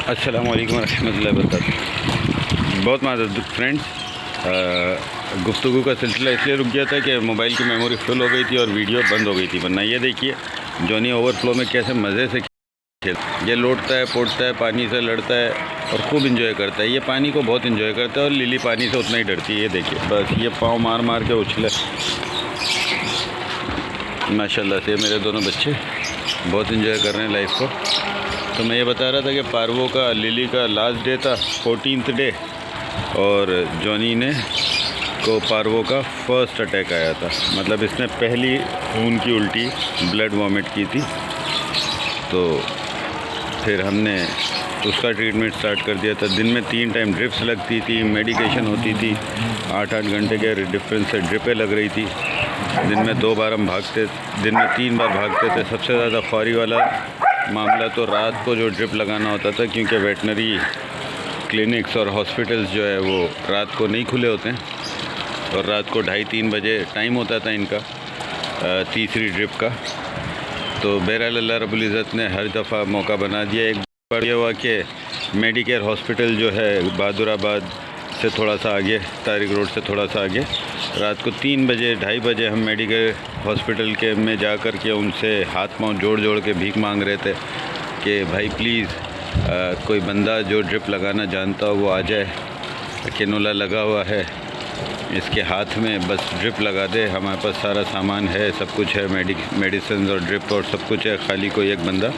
अस्सलाम वालेकुम रहमतुल्लाहि व बरकातुहू। बहुत माज़रत फ्रेंड्स, गुफ्तगू का सिलसिला इसलिए रुक गया था कि मोबाइल की मेमोरी फुल हो गई थी और वीडियो बंद हो गई थी। वरना ये देखिए जॉनी ओवरफ्लो में कैसे मज़े से खेल, ये लौटता है, पोड़ता है, पानी से लड़ता है और खूब इंजॉय करता है। ये पानी को बहुत इंजॉय करता है और लिली पानी से उतना ही डरती है। ये देखिए बस ये पाँव मार मार के उछले। माशाल्लाह से मेरे दोनों बच्चे बहुत इंजॉय कर रहे हैं लाइफ को। तो मैं ये बता रहा था कि पार्वो का लिली का लास्ट डे था, 14th डे, और जॉनी ने को पार्वो का फर्स्ट अटैक आया था। मतलब इसने पहली खून की उल्टी ब्लड वॉमिट की थी। तो फिर हमने उसका ट्रीटमेंट स्टार्ट कर दिया था। दिन में 3 टाइम ड्रिप्स लगती थी, मेडिकेशन होती थी, 8-8 घंटे के डिफरेंस से ड्रिपें लग रही थी। दिन में 2 बार हम भागते, दिन में 3 बार भागते थे। सबसे ज़्यादा ख्वारी वाला मामला तो रात को जो ड्रिप लगाना होता था, क्योंकि वेटनरी क्लिनिक्स और हॉस्पिटल्स जो है वो रात को नहीं खुले होते हैं और रात को 2:30-3 बजे टाइम होता था इनका तीसरी ड्रिप का। तो बहरहाल अल्लाह रब्बुल इज़्ज़त ने हर दफ़ा मौका बना दिया। एक बार ये हुआ कि मेडिकेयर हॉस्पिटल जो है बहादुराबाद से थोड़ा सा आगे, तारिक रोड से थोड़ा सा आगे, रात को 3 बजे 2:30 बजे हम मेडिकेयर हॉस्पिटल के में जा कर के उनसे हाथ पांव जोड़ जोड़ के भीख मांग रहे थे कि भाई प्लीज़ कोई बंदा जो ड्रिप लगाना जानता हो वो आ जाए। कैनोला लगा हुआ है इसके हाथ में, बस ड्रिप लगा दे। हमारे पास सारा सामान है, सब कुछ है, मेडिसिन और ड्रिप और सब कुछ है, खाली कोई एक बंदा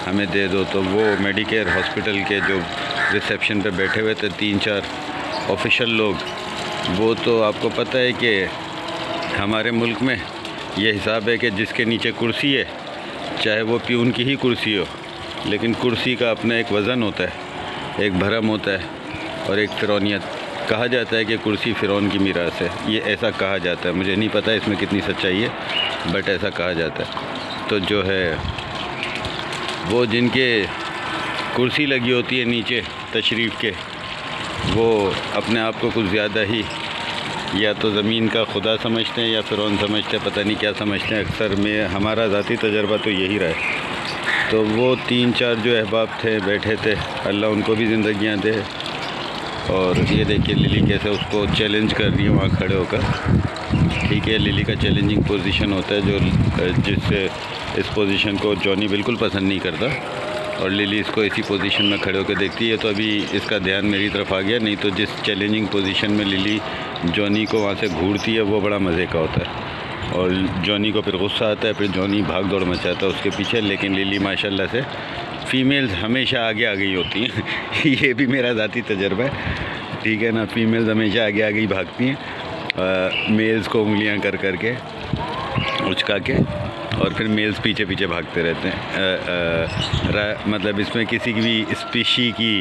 हमें दे दो। तो वो मेडिकेयर हॉस्पिटल के जो रिसेप्शन पे बैठे हुए थे 3-4 ऑफिशियल लोग, वो तो आपको पता है कि हमारे मुल्क में ये हिसाब है कि जिसके नीचे कुर्सी है, चाहे वो प्यून की ही कुर्सी हो, लेकिन कुर्सी का अपना एक वज़न होता है, एक भरम होता है और एक फ़िरौनियत। कहा जाता है कि कुर्सी फ़िरौन की मीरास है, ये ऐसा कहा जाता है। मुझे नहीं पता इसमें कितनी सच्चाई है, बट ऐसा कहा जाता है। तो जो है वो जिनके कुर्सी लगी होती है नीचे तशरीफ़ के, वो अपने आप को कुछ ज़्यादा ही या तो ज़मीन का खुदा समझते हैं या फ़िरौन समझते हैं, पता नहीं क्या समझते हैं। अक्सर में हमारा ज़ाती तजर्बा तो यही रहा है। तो वो 3-4 जो अहबाब थे बैठे थे, अल्लाह उनको भी ज़िंदगियाँ दे। और ये देखिए लिली कैसे उसको चैलेंज कर रही है वहाँ खड़े होकर। ठीक है, लिली का चैलेंजिंग पोजीशन होता है जो जिससे इस पोजीशन को जॉनी बिल्कुल पसंद नहीं करता और लिली इसको इसी पोजीशन में खड़े होकर देखती है। तो अभी इसका ध्यान मेरी तरफ आ गया, नहीं तो जिस चैलेंजिंग पोजीशन में लिली जॉनी को वहाँ से घूरती है वो बड़ा मज़े का होता है। और जॉनी को फिर गुस्सा आता है, फिर जॉनी भाग दौड़ मचाता है उसके पीछे। लेकिन लिली माशाल्लाह से फ़ीमेल्स हमेशा आगे आ गई होती हैं ये भी मेरा ज़ाती तजर्बा है, ठीक है ना। फ़ीमेल्स हमेशा आगे आ गई भागती हैं मेल्स को उंगलियां कर कर के उचका के, और फिर मेल्स पीछे पीछे भागते रहते हैं। मतलब इसमें किसी की भी स्पीशी की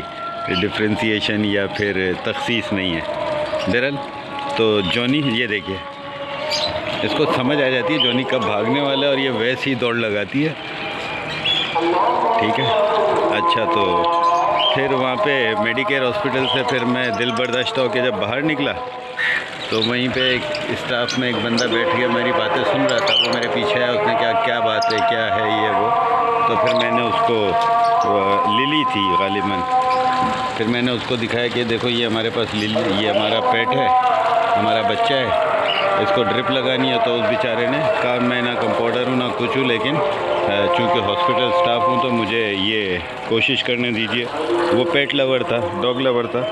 डिफ्रेंशिएशन या फिर तखसीस नहीं है। बहरहाल तो जॉनी ये देखिए, इसको समझ आ जाती है जॉनी कब भागने वाला है और ये वैसे ही दौड़ लगाती है। ठीक है, अच्छा तो फिर वहाँ पे मेडिकेयर हॉस्पिटल से फिर मैं दिल बर्दाश्त होकर जब बाहर निकला तो वहीं पे एक स्टाफ में एक बंदा बैठ गया, मेरी बातें सुन रहा था। वो मेरे पीछे आया, उसने कहा क्या बात है, क्या है ये वो। तो फिर मैंने उसको, लिली थी गालिबन, फिर मैंने उसको दिखाया कि देखो ये हमारे पास लिली, ये हमारा पेट है, हमारा बच्चा है, इसको ड्रिप लगानी है। तो उस बेचारे ने कहा मैं ना कंपाउंडर हूँ ना कुछ हूँ, लेकिन चूँकि हॉस्पिटल स्टाफ हूँ तो मुझे ये कोशिश करने दीजिए। वो पेट लवर था, डॉग लवर था।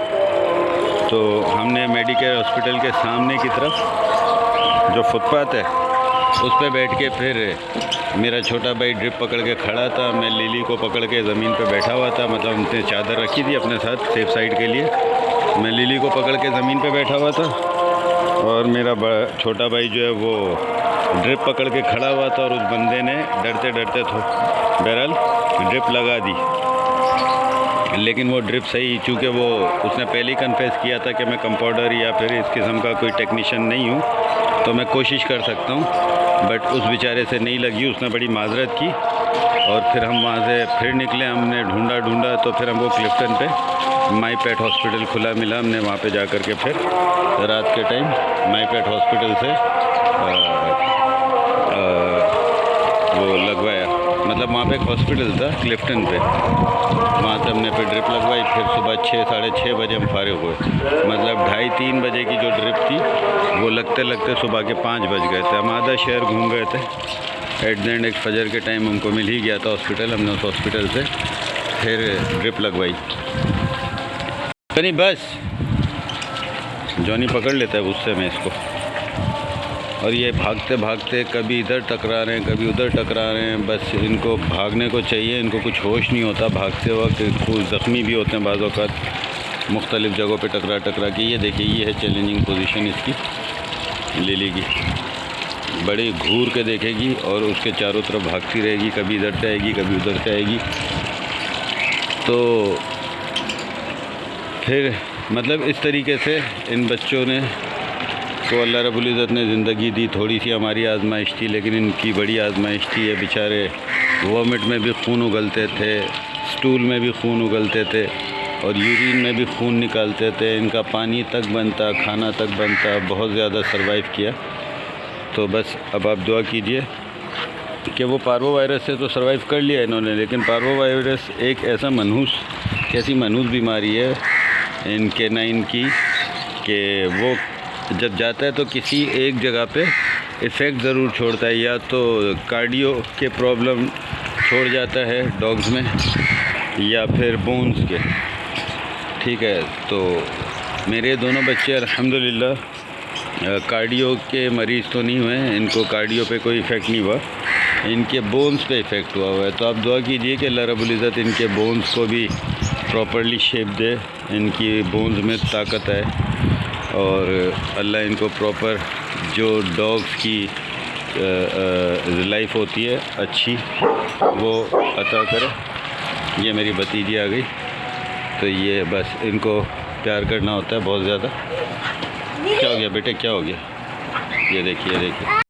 तो हमने मेडिकेयर हॉस्पिटल के सामने की तरफ जो फुटपाथ है उस पर बैठ के, फिर मेरा छोटा भाई ड्रिप पकड़ के खड़ा था, मैं लिली को पकड़ के ज़मीन पे बैठा हुआ था। मतलब हमने चादर रखी थी अपने साथ सेफ साइड के लिए। मैं लिली को पकड़ के ज़मीन पे बैठा हुआ था और मेरा छोटा भाई जो है वो ड्रिप पकड़ के खड़ा हुआ था। और उस बंदे ने डरते डरते बहरहाल ड्रिप लगा दी, लेकिन वो ड्रिप सही, चूँकि वो उसने पहले ही कन्फेस किया था कि मैं कंपाउंडर या फिर इस किस्म का कोई टेक्नीशियन नहीं हूँ, तो मैं कोशिश कर सकता हूँ। बट उस बेचारे से नहीं लगी, उसने बड़ी माजरत की। और फिर हम वहाँ से फिर निकले, हमने ढूंढा तो फिर हमको क्लिफ्टन पे माई पेट हॉस्पिटल खुला मिला। हमने वहाँ पे जा कर के फिर रात के टाइम माई पेट हॉस्पिटल से वो लगवाया। मतलब वहाँ पे एक हॉस्पिटल था क्लिफ्टन पे, वहाँ से हमने फिर ड्रिप लगवाया। साढ़े 6 बजे हम फारिग हुए। मतलब 2:30-3 बजे की जो ट्रिप थी वो लगते लगते सुबह के 5 बज गए थे। हम आधा शहर घूम गए थे। एट द एंड एक फजर के टाइम हमको मिल ही गया था हॉस्पिटल। हमने उस हॉस्पिटल से फिर ड्रिप लगवाई। नहीं बस जॉनी पकड़ लेता है गुस्से में इसको, और ये भागते भागते कभी इधर टकरा रहे हैं कभी उधर टकरा रहे हैं। बस इनको भागने को चाहिए, इनको कुछ होश नहीं होता। भागते वक्त खूब ज़ख्मी भी होते हैं बाज़ औक़ात मुख्तलिफ़ जगहों पे टकरा के। ये देखिए ये है चैलेंजिंग पोजीशन इसकी लिली की। बड़ी घूर के देखेगी और उसके चारों तरफ भागती रहेगी, कभी इधर से आएगी कभी उधर से आएगी। तो फिर मतलब इस तरीके से इन बच्चों ने तो अल्लाह रब्बुल इज़्ज़त ने ज़िंदगी दी। थोड़ी सी हमारी आजमाइश थी, लेकिन इनकी बड़ी आजमाइश थी। ये बेचारे वॉमिट में भी खून उगलते थे, स्टूल में भी खून उगलते थे और यूरिन में भी खून निकालते थे। इनका पानी तक बनता, खाना तक बनता, बहुत ज़्यादा सर्वाइव किया। तो बस अब आप दुआ कीजिए कि वो पार्वो वायरस से तो सर्वाइव कर लिया इन्होंने, लेकिन पार्वो वायरस एक ऐसी मनहूस बीमारी है इन कैनाइन की कि वो जब जाता है तो किसी एक जगह पे इफ़ेक्ट ज़रूर छोड़ता है। या तो कार्डियो के प्रॉब्लम छोड़ जाता है डॉग्स में, या फिर बोन्स के। ठीक है, तो मेरे दोनों बच्चे अल्हम्दुलिल्लाह कार्डियो के मरीज़ तो नहीं हुए, इनको कार्डियो पे कोई इफ़ेक्ट नहीं हुआ, इनके बोन्स पे इफ़ेक्ट हुआ है। तो आप दुआ कीजिए कि अल्लाह रब्बुल इज़्ज़त इनके बोन्स को भी प्रॉपर्ली शेप दे, इनकी बोन्स में ताकत है और अल्लाह इनको प्रॉपर जो डॉग्स की लाइफ होती है अच्छी वो अता करे। ये मेरी भतीजी आ गई, तो ये बस इनको प्यार करना होता है बहुत ज़्यादा। क्या हो गया बेटे, क्या हो गया? ये देखिए